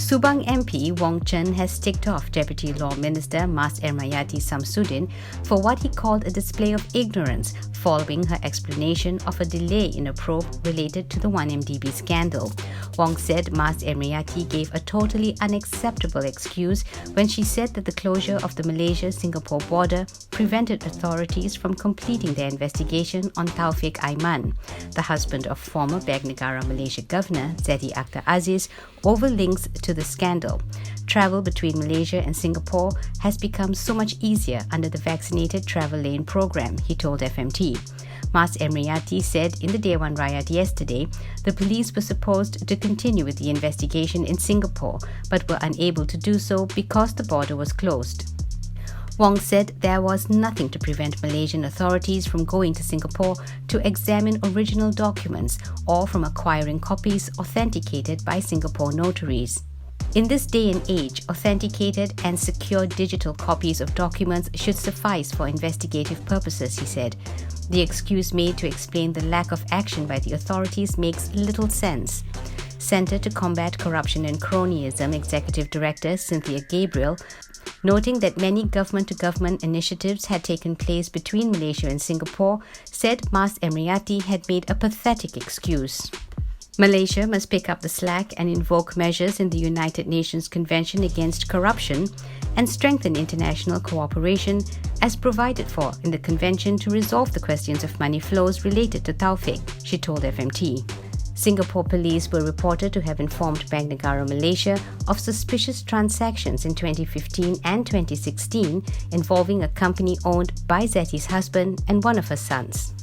Subang MP Wong Chen has ticked off Deputy Law Minister Mas Ermieyati Samsudin for what he called a display of ignorance following her explanation of a delay in a probe related to the 1MDB scandal. Wong said Mas Ermieyati gave a totally unacceptable excuse when she said that the closure of the Malaysia-Singapore border prevented authorities from completing their investigation on Tawfiq Ayman, the husband of former Bank Negara Malaysia Governor Zeti Akhtar Aziz, over links to the scandal. Travel between Malaysia and Singapore has become so much easier under the vaccinated travel lane program, he told FMT. Mas Ermieyati said in the Dewan Rakyat yesterday, the police were supposed to continue with the investigation in Singapore, but were unable to do so because the border was closed. Wong said there was nothing to prevent Malaysian authorities from going to Singapore to examine original documents or from acquiring copies authenticated by Singapore notaries. In this day and age, authenticated and secure digital copies of documents should suffice for investigative purposes, he said. The excuse made to explain the lack of action by the authorities makes little sense. Centre to Combat Corruption and Cronyism Executive Director Cynthia Gabriel, noting that many government-to-government initiatives had taken place between Malaysia and Singapore, said Mas Ermieyati had made a pathetic excuse. Malaysia must pick up the slack and invoke measures in the United Nations Convention Against Corruption and strengthen international cooperation as provided for in the convention to resolve the questions of money flows related to Tawfiq, she told FMT. Singapore police were reported to have informed Bank Negara Malaysia of suspicious transactions in 2015 and 2016 involving a company owned by Zeti's husband and one of her sons.